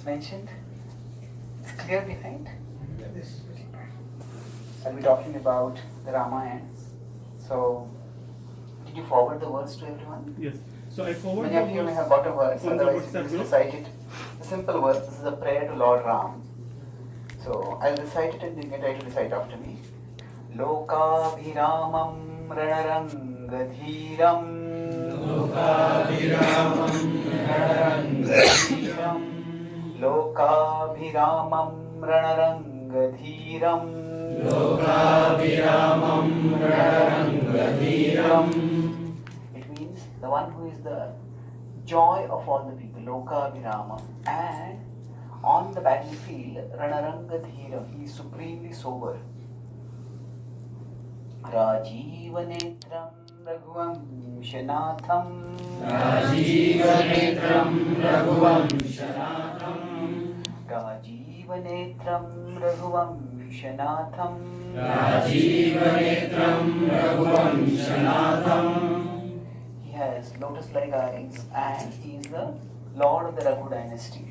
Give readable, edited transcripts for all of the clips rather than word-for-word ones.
mentioned. It's clear behind. Yes. I'll be talking about the Ramayana. So, did you forward the words to everyone? Yes. So I forward Many of the you may words have got a verse, on the otherwise you WhatsApp just group. recite it. The simple verse. This is a prayer to Lord Ram. So, I'll recite it and you can try to recite after me. Lokabhiramam ranarangadhiram Lokabhiramam ranarangadhiram Lokabhiramam ranarangadhiram Lokabhiramam ranarangadhiram. It means the one who is the joy of all the people, Lokabhiramam. And on the battlefield, Ranarangadhiram, he is supremely sober. Rajivanetram Raghuvanshanatham Rajivanetram Raghuvanshanatham Rajivanetram Raghuvanshanatham Rajivanetram Raghuvanshanatham. He has lotus-like eyes and he is the lord of the Raghu dynasty.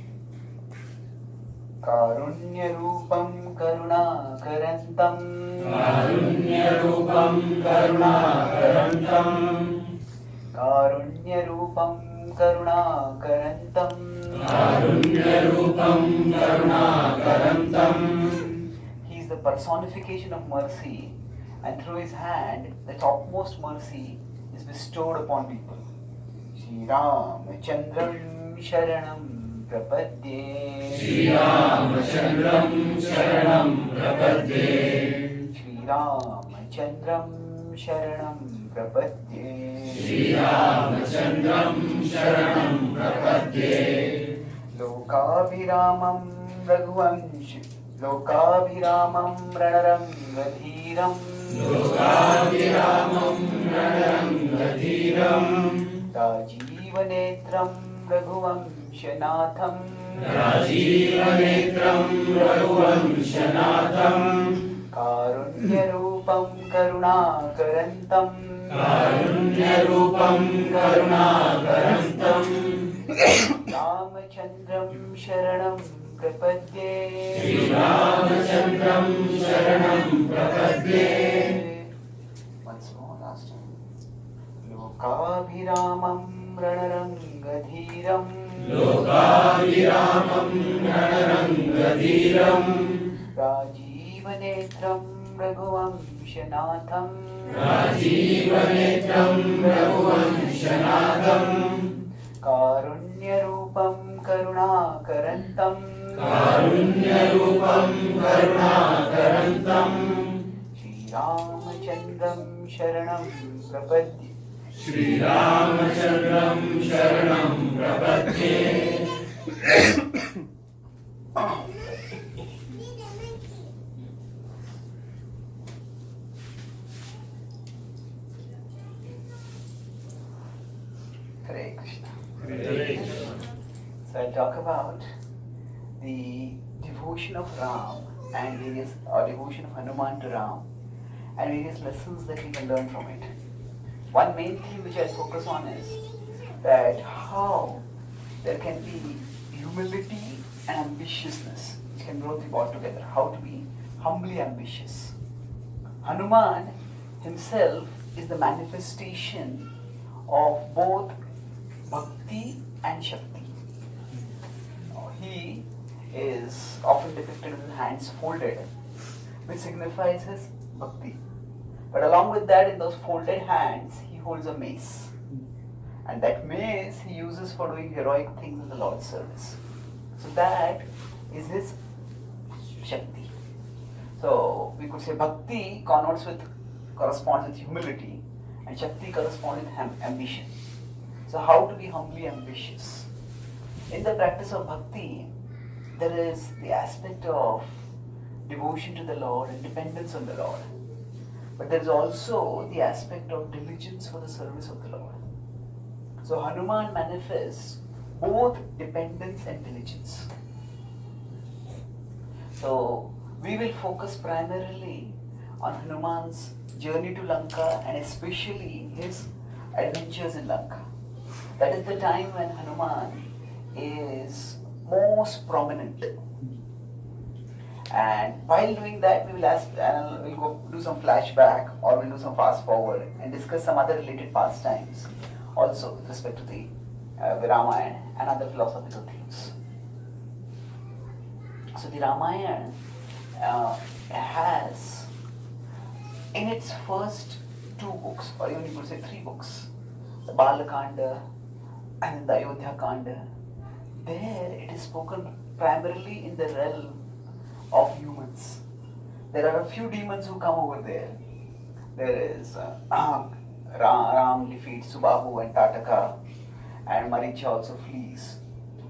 Karunyarupam Karunakarantam Karunyarupam Karunakarantam Karunyarupam Karunakarantam Karunyarupam Karunakarantam. He is the personification of mercy, and through his hand the topmost mercy is bestowed upon people. Shri Ramachandram Sharanam Prapadye Shri Ramachandram Sharanam Prapadye Shri Ramachandram Sharanam Prapadye Shri Ramachandram Sharanam Prapadye Lokabhiramam Lokabhiramam Ranarangadhiram Lokabhiramam ranarangadhiram Rajivanetram Raghuvanshanatham Rajivanetram Raghuvanshanatham Karunyarupam Karunakarantam Karunyarupam Karunakarantam Ramachandram Sharanam Prapadye Shri Ramachandram Sharanam Prapadye. Once more, last time. Lokabhiramam Ranarangadhiram Lokabhiramam ranarangadhiram Rajivanetram Raghuvanshanatham Rajivanetram Raghuvanshanatham Karunyarupam Karunakarantam Karunyarupam Karunakarantam Shri Ramachandram Sharanam Prapadye Shri Ramachandram Sharanam Prapadye. Hare Krishna. Hare Krishna. So I'll talk about the devotion of Ram and various, or devotion of Hanuman to Ram and various lessons that we can learn from it. One main theme which I'll focus on is that how there can be humility and ambitiousness which can both be brought together. How to be humbly ambitious. Hanuman himself is the manifestation of both Bhakti and Shakti. He is often depicted with his hands folded, which signifies his Bhakti. But along with that, in those folded hands, he holds a mace. And that mace he uses for doing heroic things in the Lord's service. So that is his Shakti. So we could say Bhakti corresponds with humility, and Shakti corresponds with ambition. So how to be humbly ambitious? In the practice of Bhakti, there is the aspect of devotion to the Lord and dependence on the Lord. But there is also the aspect of diligence for the service of the Lord. So Hanuman manifests both dependence and diligence. So we will focus primarily on Hanuman's journey to Lanka and especially his adventures in Lanka. That is the time when Hanuman is most prominent. And while doing that, we will we'll go do some flashback or we'll do some fast forward and discuss some other related pastimes also with respect to the Ramayana and other philosophical themes. So the Ramayana has in its first 2 books, or even you could say 3 books, the Balakanda and the Ayodhya Kanda, there it is spoken primarily in the realm of humans. There are a few demons who come over there. There is Ram defeats Subahu and Tataka, and Maricha also flees.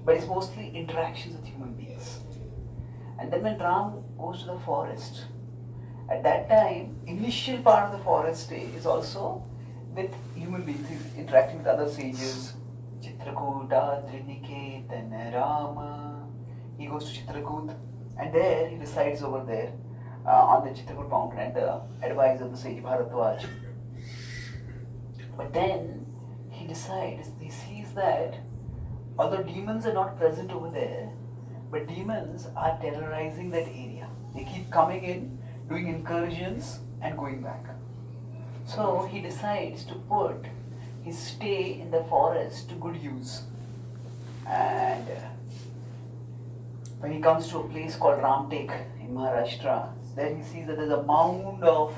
But it's mostly interactions with human beings. And then when Ram goes to the forest, at that time, initial part of the forest stay is also with human beings. He's interacting with other sages, Chitrakuta, Drinike, then Rama. He goes to Chitrakud, and there he resides over there on the Chitrakud mountain at the advice of the sage Bharadwaj. But then he sees that although demons are not present over there, but demons are terrorizing that area. They keep coming in, doing incursions and going back. So he decides to put his stay in the forest to good use. And when he comes to a place called Ramtek in Maharashtra, there he sees that there's a mound of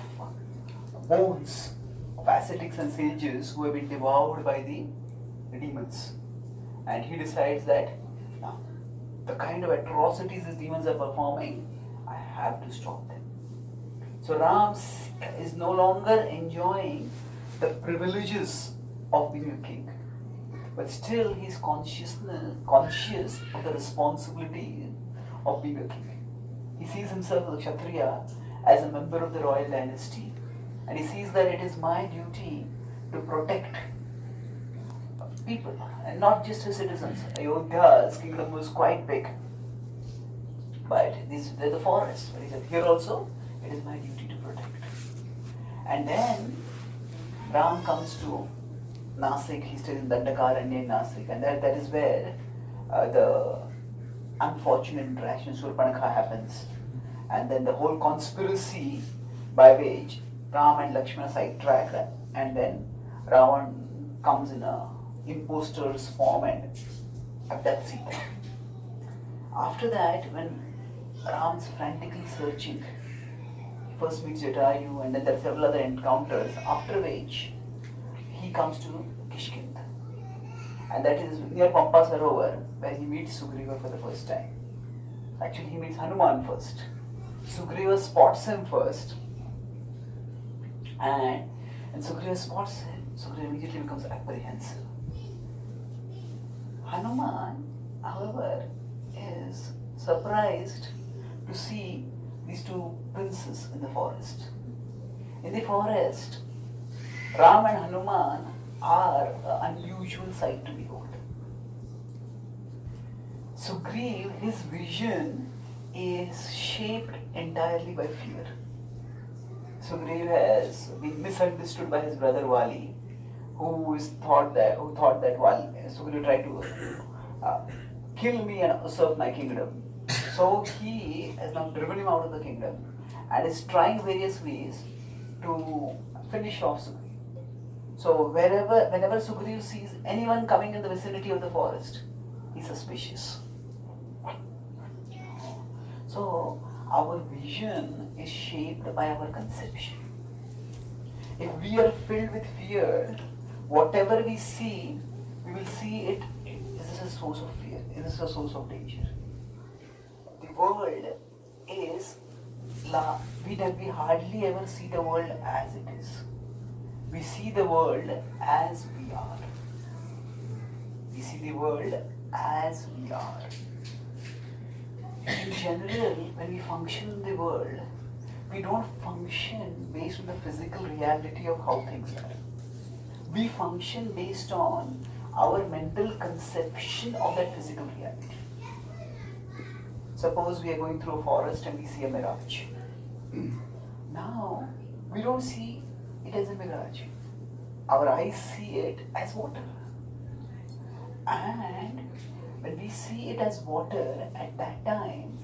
bones of ascetics and sages who have been devoured by the demons. And he decides that now, the kind of atrocities these demons are performing, I have to stop them. So Ram is no longer enjoying the privileges of being a king, but still he is conscious of the responsibility of being a king. He sees himself as a Kshatriya, as a member of the royal dynasty, and he sees that it is my duty to protect people, and not just his citizens. Ayodhya's kingdom was quite big, but they're the forests. But he said, here also, it is my duty to protect. And then Ram comes to Nasik. He stays in Dandakaranya in Nasik, and that is where the unfortunate interaction Surpanakha happens. And then the whole conspiracy by which Ram and Lakshmana sidetrack, and then Ravan comes in a imposter's form and abducts Sita. After that, when Ram's frantically searching, he first meets Jatayu, and then there are several other encounters, after which he comes to Kishkind. And that is near Pampa Sarovar, where he meets Sugriva for the first time. Actually, he meets Hanuman first. Sugriva spots him first, and Sugriva spots him. Sugriva immediately becomes apprehensive. Hanuman, however, is surprised to see these 2 princes in the forest. In the forest, Ram and Hanuman are an unusual sight to behold. Sugriva, his vision is shaped entirely by fear. Sugriva has been misunderstood by his brother Vali, who thought that Sugriva tried to kill me and usurp my kingdom. So he has now driven him out of the kingdom and is trying various ways to finish off Sugriva. So whenever Sugriva sees anyone coming in the vicinity of the forest, he's suspicious. So our vision is shaped by our conception. If we are filled with fear, whatever we see, we will see it. Is this a source of fear? Is this a source of danger? The world is, we hardly ever see the world as it is. We see the world as we are. We see the world as we are. In general, when we function in the world, we don't function based on the physical reality of how things are. We function based on our mental conception of that physical reality. Suppose we are going through a forest and we see a mirage. Now, we don't see it as a mirage. Our eyes see it as water. And when we see it as water at that time,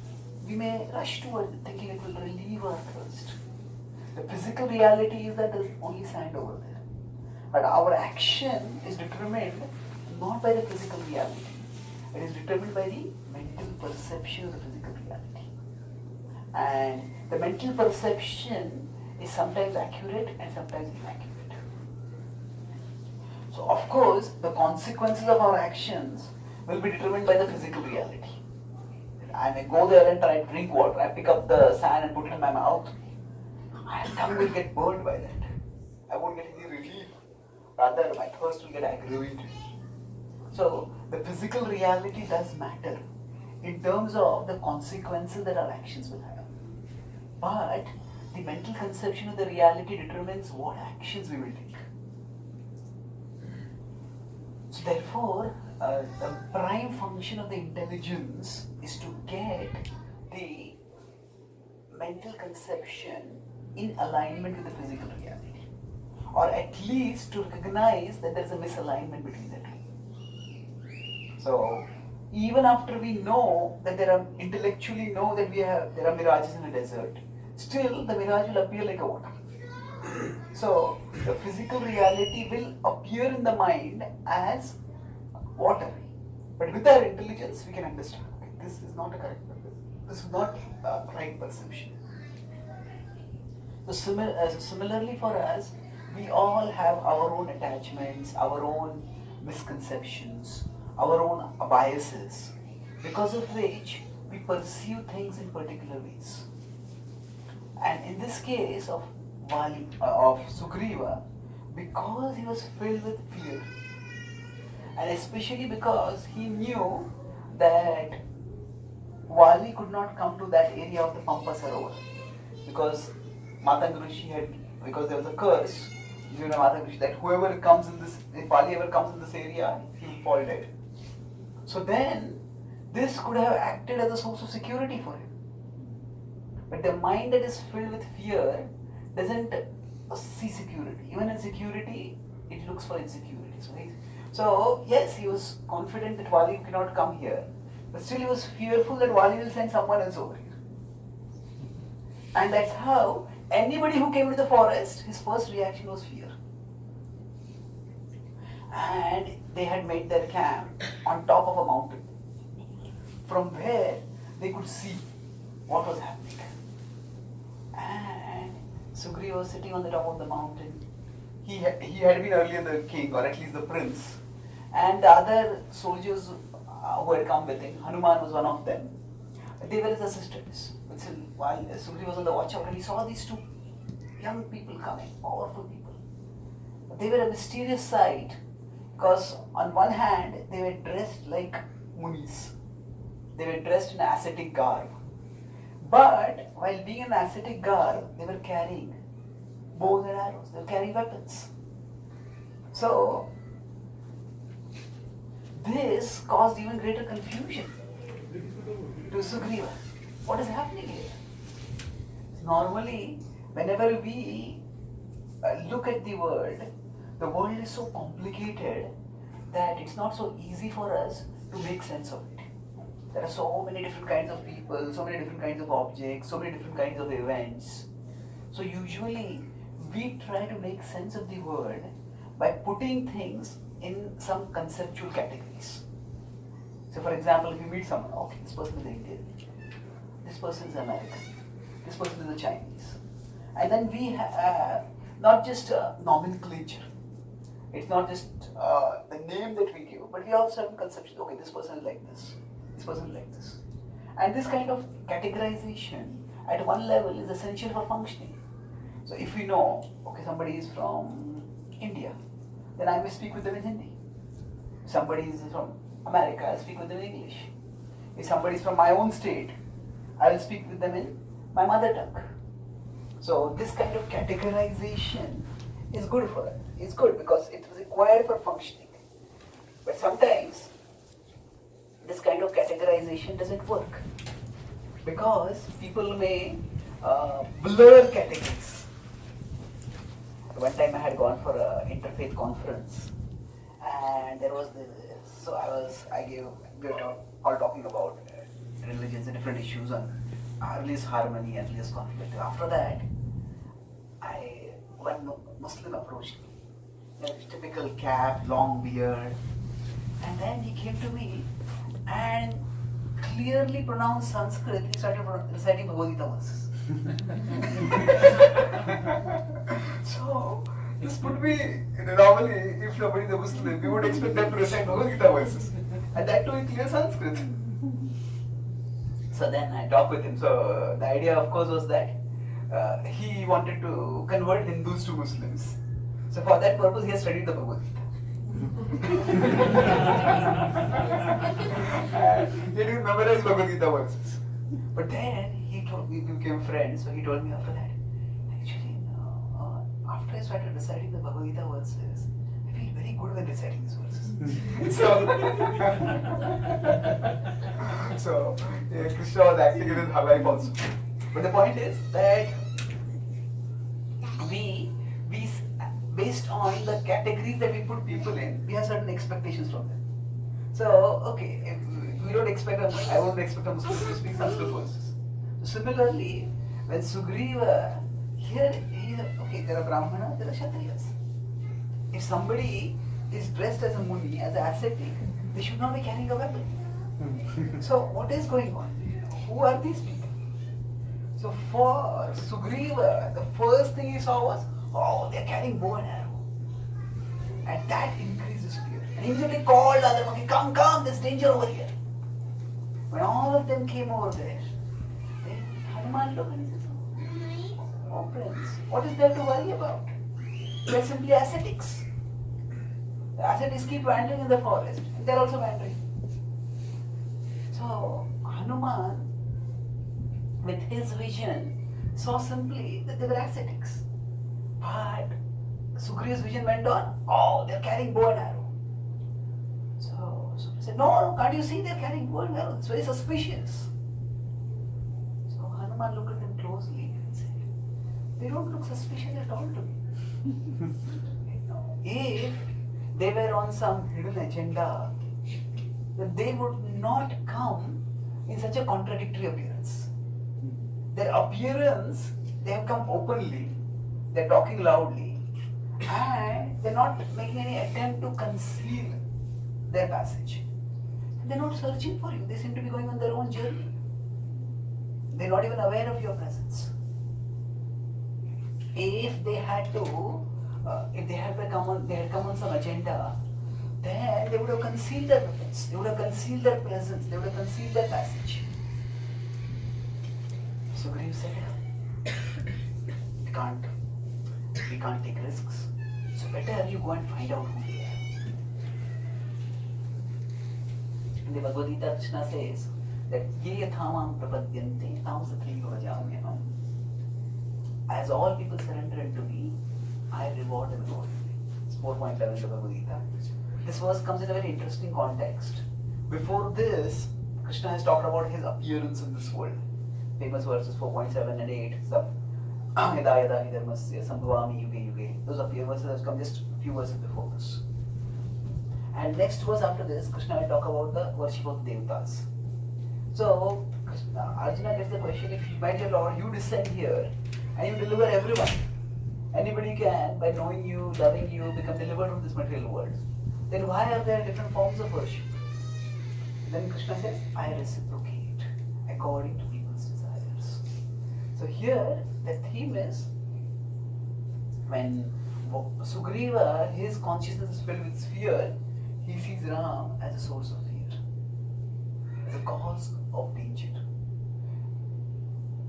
we may rush towards it thinking it will relieve our thirst. The physical reality is that there is only sand over there. But our action is determined not by the physical reality. It is determined by the mental perception of the physical reality. And the mental perception is sometimes accurate and sometimes inaccurate. So of course, the consequences of our actions will be determined by the physical reality. I may go there and try to drink water, I pick up the sand and put it in my mouth, my tongue will get burned by that. I won't get any relief. Rather, my thirst will get aggravated. So, the physical reality does matter in terms of the consequences that our actions will have. But the mental conception of the reality determines what actions we will take. So, therefore, the prime function of the intelligence is to get the mental conception in alignment with the physical reality, or at least to recognize that there is a misalignment between the two. So even after we know that intellectually know that there are mirages in the desert, still the mirage will appear like a water. So the physical reality will appear in the mind as water, but with our intelligence we can understand, okay, this is not a correct, this is not a right perception. So similarly for us, we all have our own attachments, our own misconceptions, our own biases, because of which we perceive things in particular ways. And in this case of Sugriva, because he was filled with fear, and especially because he knew that Vali could not come to that area of the Pampa Sarovar, because because there was a curse given by Matangrishi that whoever comes in this, if Vali ever comes in this area, he will fall dead. So then, this could have acted as a source of security for him. But the mind that is filled with fear doesn't see security. Even in security, it looks for insecurities, right? So yes, he was confident that Vali cannot come here, but still he was fearful that Vali will send someone else over here. And that's how anybody who came to the forest, his first reaction was fear. And they had made their camp on top of a mountain, from where they could see what was happening. And Sugriva was sitting on the top of the mountain. He had been earlier the king, or at least the prince. And the other soldiers who had come with him, Hanuman was one of them. They were his assistants. While Sugriva was on the watch out, and he saw these two young people coming, powerful people. But they were a mysterious sight, because on one hand, they were dressed like munis. They were dressed in ascetic garb. But while being in ascetic garb, they were carrying bows and arrows. They were carrying weapons. So this caused even greater confusion to Sugriva. What is happening here? Normally, whenever we look at the world is so complicated that it's not so easy for us to make sense of it. There are so many different kinds of people, so many different kinds of objects, so many different kinds of events. So usually, we try to make sense of the world by putting things in some conceptual categories. So for example, if you meet someone, okay, this person is Indian, this person is American, this person is a Chinese. And then we have not just nomenclature. It's not just the name that we give, but we also have conceptions. Okay, this person is like this person is like this. And this kind of categorization at one level is essential for functioning. So if we know, okay, somebody is from India, then I may speak with them in Hindi. If somebody is from America, I'll speak with them in English. If somebody is from my own state, I will speak with them in my mother tongue. So this kind of categorization is good for us. It's good because it is required for functioning. But sometimes this kind of categorization doesn't work because people may blur categories. One time I had gone for an interfaith conference, and there was this, so I gave we are all talking about religions and different issues on earliest harmony and earliest conflict. After that, one Muslim approached me. Typical cap, long beard, and then he came to me and clearly pronounced Sanskrit. He started reciting Bhagavad Gita verses. So this would be normally, if somebody is a Muslim, we would expect them to recite Bhagavad Gita verses, and that too in clear Sanskrit. So then I talked with him. So the idea, of course, was that he wanted to convert Hindus to Muslims. So for that purpose, he has studied the Bhagavad Gita. He didn't memorize Bhagavad Gita verses. But then we became friends. So he told me after that, actually, after I started reciting the Bhagavad Gita verses, I feel very good when reciting these verses. So Krishna was acting in his life also. But the point is that we based on the categories that we put people in, we have certain expectations from them. So, okay, if we don't expect I won't expect a Muslim to speak Sanskrit verses. So similarly, when Sugriva, here, okay, there are Brahmana, there are Kshatriyas. If somebody is dressed as a Muni, as an ascetic, they should not be carrying a weapon. So, what is going on? Who are these people? So, for Sugriva, the first thing he saw was, oh, they're carrying bow and arrow. And that increases fear. And he immediately called other monkey, come, there's danger over here. When all of them came over there, then Hanuman looked and he says, oh prince, what is there to worry about? They're simply ascetics. The ascetics keep wandering in the forest, and they're also wandering. So, Hanuman, with his vision, saw simply that they were ascetics. But Sugriva's vision went on, oh, they're carrying bow and arrow. So Sugriva said, no, can't you see they're carrying bow and arrow? It's very suspicious. So Hanuman looked at them closely and said, they don't look suspicious at all to me. If they were on some hidden agenda, then they would not come in such a contradictory appearance. Their appearance, they have come openly, they're talking loudly, and they're not making any attempt to conceal their passage. They're not searching for you, they seem to be going on their own journey. They're not even aware of your presence. If they had come on some agenda, then they would have concealed their presence, they would have concealed their presence, they would have concealed their passage. Sugriva said, we can't take risks. So better you go and find out who they are. In the Bhagavad Gita, Krishna says that ye yathamam prapadyante tam sathaiva vajamyaham. As all people surrender unto me, I reward them accordingly. It's 4.11 of the Bhagavad Gita. This verse comes in a very interesting context. Before this, Krishna has talked about his appearance in this world. Famous verses 4.7 and 8. Yada yada hi dharmasya sambhavami yuge yuge. Those are verses that have come just a few verses before this. And next verse after this, Krishna will talk about the worship of the Devatas. So, Arjuna gets the question, if my dear Lord, you descend here and you deliver everyone. Anybody can, by knowing you, loving you, become delivered from this material world. Then why are there different forms of worship? Then Krishna says, I reciprocate according to people's desires. So here, the theme is, when Sugriva, his consciousness is filled with fear, he sees Ram as a source of fear, as a cause of danger.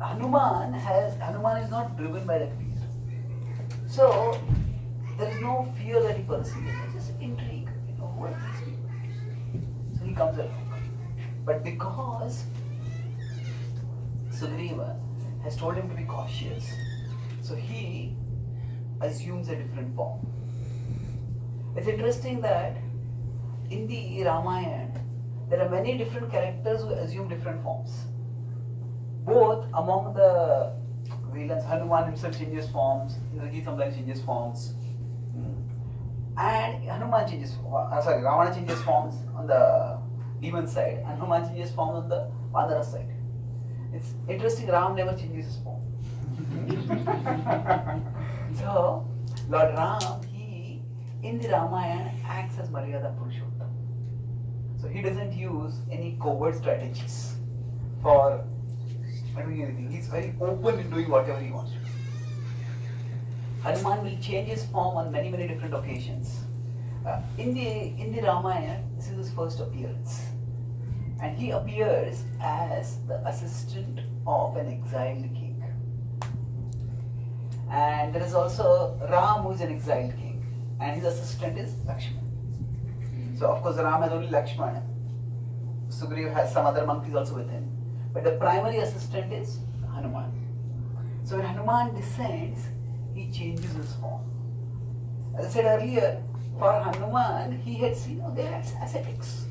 Hanuman is not driven by that fear. So, there is no fear that he perceives, it's just intrigue, who are these people? So he comes along. But because Sugriva has told him to be cautious, so he assumes a different form. It's interesting that in the Ramayana, there are many different characters who assume different forms. Both among the villains, Hanuman himself changes forms, Indrajit sometimes changes forms, and Ravana changes forms on the demon side, and Hanuman changes form on the Vanara side. It's interesting, Ram never changes his form. So, Lord Ram, he in the Ramayana acts as Maryada Purushottam. So he doesn't use any covert strategies for doing anything. He's very open in doing whatever he wants to do. Hanuman will change his form on many different occasions. In the Ramayana, this is his first appearance, and he appears as the assistant of an exiled king. And there is also Ram, who is an exiled king, and his assistant is Lakshman. So of course Ram has only Lakshmana. Sugriva has some other monkeys also with him, but the primary assistant is Hanuman. So when Hanuman descends, he changes his form. As I said earlier, for Hanuman, he had seen, they are ascetics.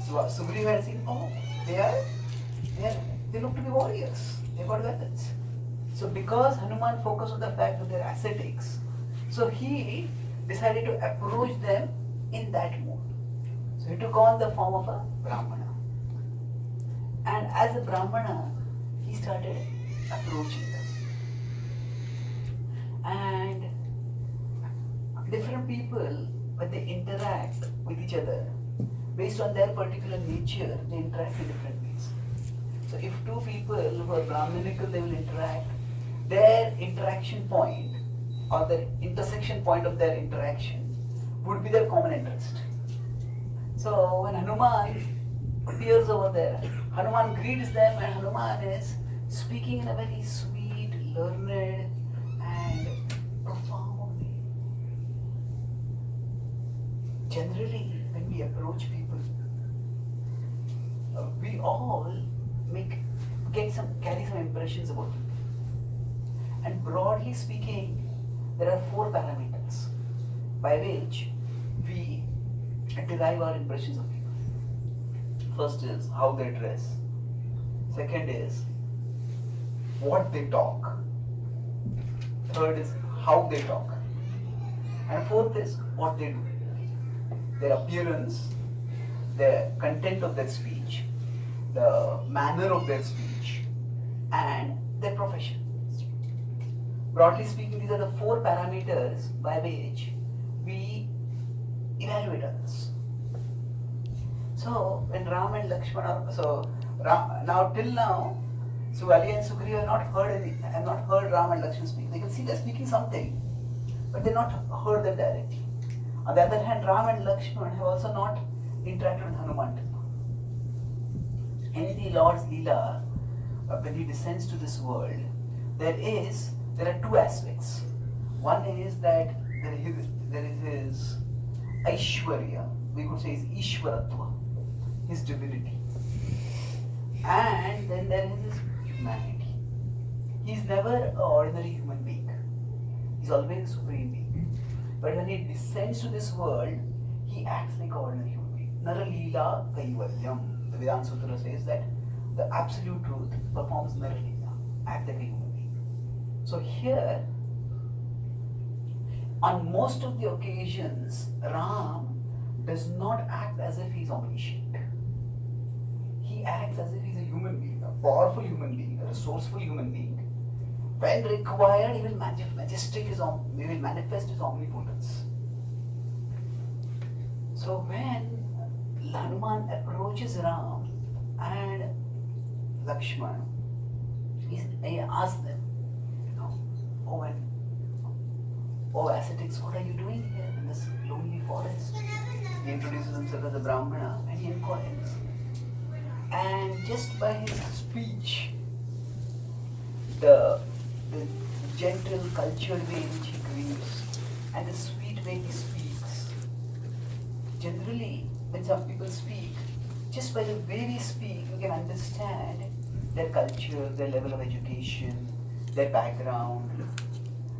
So Sugriva had seen, they look to be warriors. They got weapons. So because Hanuman focused on the fact that they are ascetics, so he decided to approach them in that mood. So he took on the form of a Brahmana. And as a Brahmana, he started approaching them. And different people, when they interact with each other, based on their particular nature, they interact in different ways. So if two people who are Brahminical, they will interact, their interaction point or the intersection point of their interaction would be their common interest. So when Hanuman appears over there, Hanuman greets them, and Hanuman is speaking in a very sweet, learned and profound way. Generally, when we approach people, we all carry some impressions about people. And broadly speaking, there are 4 parameters by which we derive our impressions of people. First is how they dress. Second is what they talk. Third is how they talk. And fourth is what they do. Their appearance, the content of their speech, the manner of their speech, and their profession. Broadly speaking, these are the 4 parameters by which we evaluate others. So when Ram and Lakshmana, now till now, Ali and Sugriva have not heard Ram and Lakshmana speak. They can see they're speaking something, but they've not heard them directly. On the other hand, Ram and Lakshmana have also not interacted with Hanuman till now. In the Lord's Leela, when he descends to this world, there are 2 aspects. One is that there is his Aishwarya, we could say his Ishwaratva, his divinity. And then there is his humanity. He is never an ordinary human being. He is always a supreme being. But when he descends to this world, he acts like an ordinary human being. Naralila Kaivalyam. The Vedanta Sutra says that the absolute truth performs Naralila, acts like a human being. So here, on most of the occasions, Ram does not act as if he is omniscient. He acts as if he is a human being, a powerful human being, a resourceful human being. When required, he will manifest his omnipotence. So when Hanuman approaches Ram and Lakshmana, he asks them, oh ascetics, what are you doing here in this lonely forest? He introduces himself as a Brahmana and he inquires. And just by his speech, the gentle, cultured way in which he greets and the sweet way he speaks. Generally, when some people speak, just by the way we speak, we can understand their culture, their level of education, their background.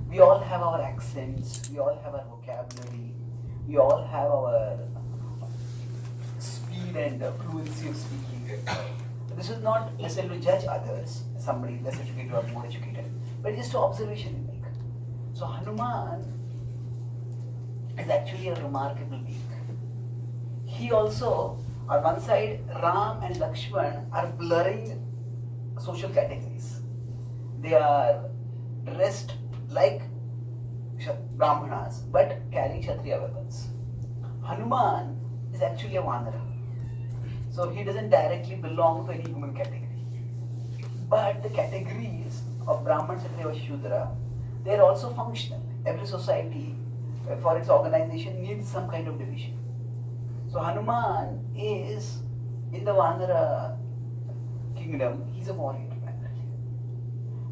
We all have our accents, we all have our vocabulary, we all have our speed and fluency of speaking. This is not necessarily to judge others, somebody less educated or more educated, but just an observation we make. So Hanuman is actually a remarkable being. He also On one side, Ram and Lakshman are blurring social categories. They are dressed like Brahmanas but carrying Kshatriya weapons. Hanuman is actually a Vanara. So he doesn't directly belong to any human category. But the categories of Brahman, Kshatriya, Vaishya, Shudra, they are also functional. Every society, for its organization, needs some kind of division. So Hanuman is in the Vanara kingdom, he's a warrior primarily.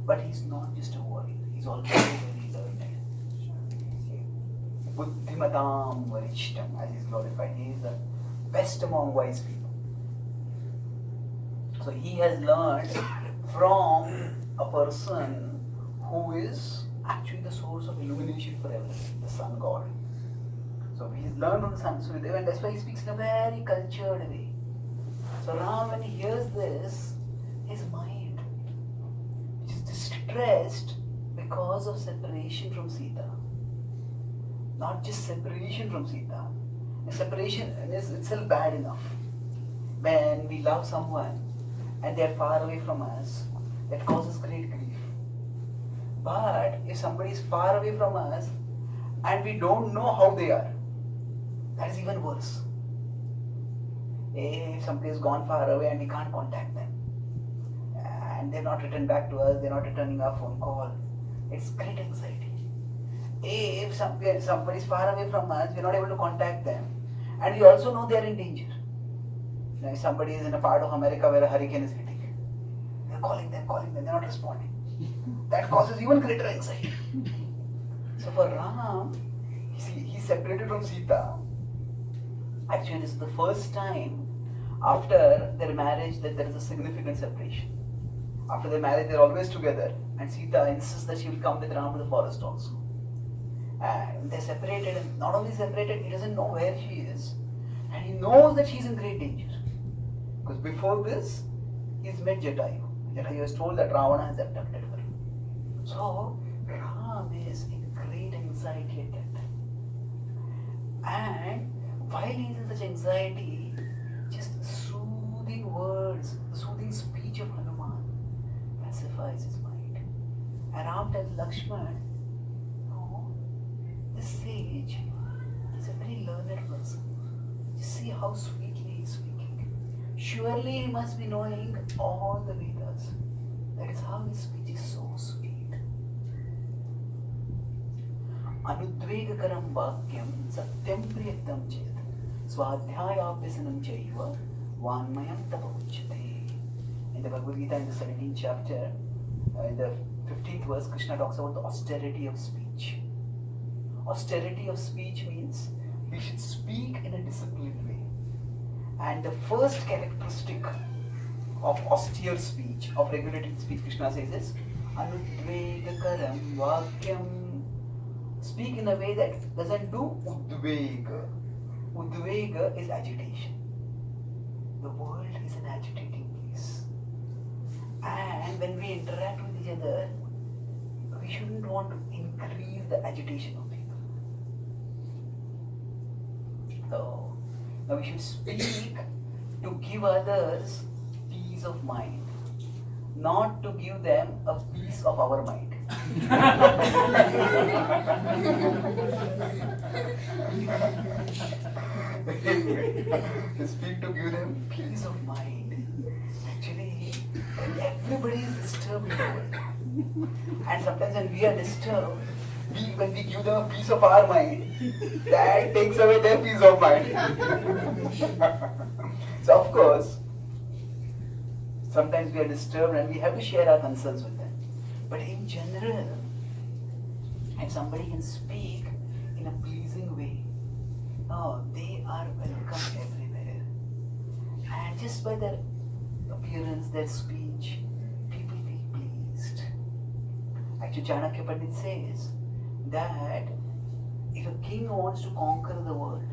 But he's not just a warrior, he's also very learned. Buddhimatam varishtam, as he's glorified. He is the best among wise people. So he has learned from a person who is actually the source of illumination for everything, the sun god. So he's learned from the sun Suryadev, and that's why he speaks in a very cultured way. So Ram, when he hears this, his mind, which is distressed because of separation from Sita, not just separation from Sita, separation is itself bad enough. When we love someone and they are far away from us, that causes great grief. But if somebody is far away from us and we don't know how they are, that is even worse. If somebody has gone far away and we can't contact them, and they're not returned back to us, they're not returning our phone call, it's great anxiety. If somebody is far away from us, we're not able to contact them, and we also know they're in danger. If somebody is in a part of America where a hurricane is hitting, they're calling them, they're not responding. That causes even greater anxiety. So for Ram, he's separated from Sita. Actually, this is the first time after their marriage that there is a significant separation. After their marriage, they're always together, and Sita insists that she will come with Ram to the forest also. And they're separated, and not only separated, he doesn't know where she is, and he knows that she's in great danger. Because before this, he's met Jatayu. Jatayu has told that Ravana has abducted her. So, Ram is in great anxiety at that time. And while he is in such anxiety, just the soothing words, the soothing speech of Hanuman pacifies his mind. And Ram tells Lakshman, no, this sage is a very learned person. Just see how sweetly he is speaking. Surely he must be knowing all the Vedas. That is how his speech is so sweet. Anudvegakaram vakyam satyam priyatam chet swadhyayabhyasanam chaiva vanmayam tapauchyate. In the Bhagavad Gita, in the 17th chapter, in the 15th verse, Krishna talks about the austerity of speech. Austerity of speech means we should speak in a disciplined way. And the first characteristic of austere speech, of regulated speech, Krishna says is Anudvegakaram vakyam. Speak in a way that doesn't do udvega. Udvega is agitation. The world is an agitating place. And when we interact with each other, we shouldn't want to increase the agitation of people. So, now we should speak to give others peace of mind, not to give them a piece of our mind. To speak to give them peace of mind. Actually, when everybody is disturbed in the world, and sometimes when we are disturbed, when we give them a piece of our mind, that takes away their peace of mind. So of course, sometimes we are disturbed and we have to share our concerns with them. But in general, if somebody can speak in a pleasing way, they are welcome everywhere. And just by their appearance, their speech, people feel pleased. Actually, Chanakya Pandit says that if a king wants to conquer the world,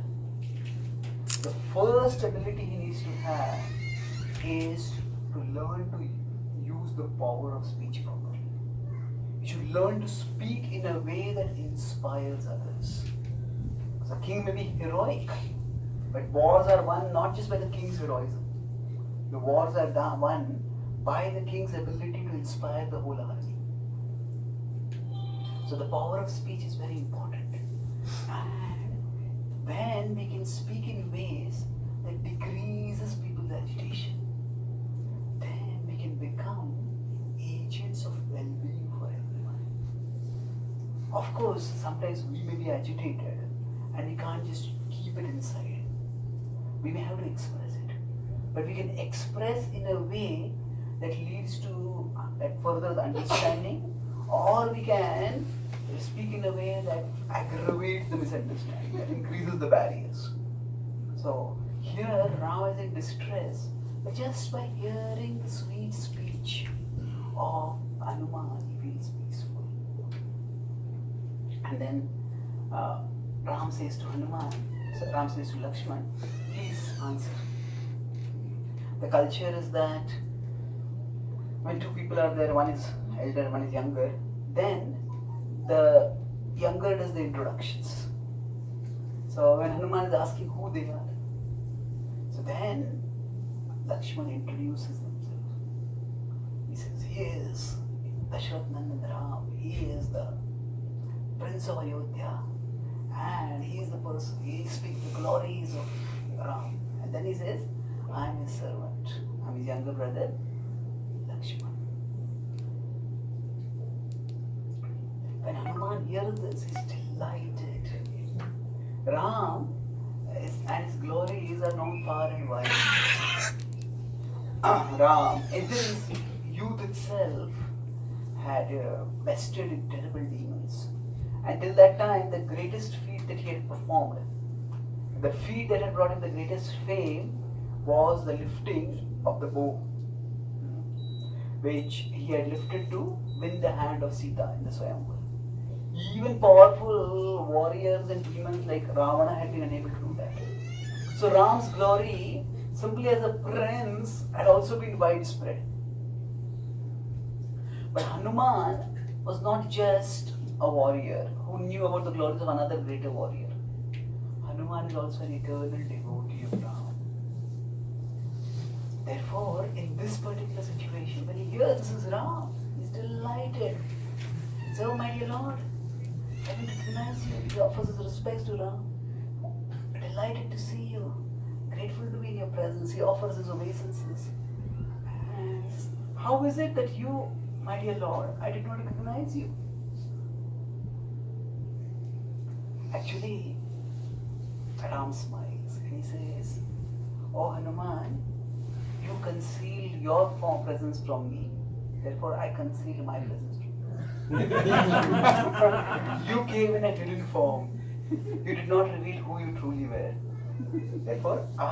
the first ability he needs to have is to learn to use the power of speech properly. You should learn to speak in a way that inspires others. Because a king may be heroic, But wars are won not just by the king's heroism. The wars are won by the king's ability to inspire the whole army. So the power of speech is very important. And when we can speak in ways that decreases people's agitation, then we can become agents of well-being for everyone. Of course, sometimes we may be agitated and we can't just keep it inside. We may have to express it. But we can express in a way that leads to that further understanding, or we can speak in a way that aggravates the misunderstanding, that increases the barriers. So here Rama is in distress, but just by hearing the sweet speech of Hanuman, he feels peaceful. And then Ram says to Ram says to Lakshman, please answer. The culture is that when two people are there, one is elder, one is younger, then the younger does the introductions. So when Hanuman is asking who they are, so then Lakshman introduces himself. He says, he is Dashrath Nandan Ram, he is the Prince of Ayodhya, and he is the person, he speaks the glories of Ram. And then he says, I am his servant, I am his younger brother, Lakshman. When Hanuman hears this, he is delighted. Ram and his glories are known far and wide. Ram, in his youth itself, had bested in terrible demons. Until that time, the greatest feat that he had performed, the feat that had brought him the greatest fame, was the lifting of the bow, which he had lifted to win the hand of Sita in the Swayamvar. Even powerful warriors and demons like Ravana had been unable to do that. So Ram's glory, simply as a prince, had also been widespread. But Hanuman was not just a warrior who knew about the glories of another greater warrior. Hanuman is also an eternal devotee of Ram. Therefore, in this particular situation, when he hears this is Ram, he is delighted. So, my dear Lord, I will recognize you. He offers his respects to Ram. Delighted to see you. Grateful to be in your presence. He offers his obeisances. And how is it that you, my dear Lord, I did not recognize you? Actually, Ram smiles and he says, Oh Hanuman, you concealed your form presence from me. Therefore, I conceal my presence from you. You came in a hidden form. You did not reveal who you truly were. Therefore, I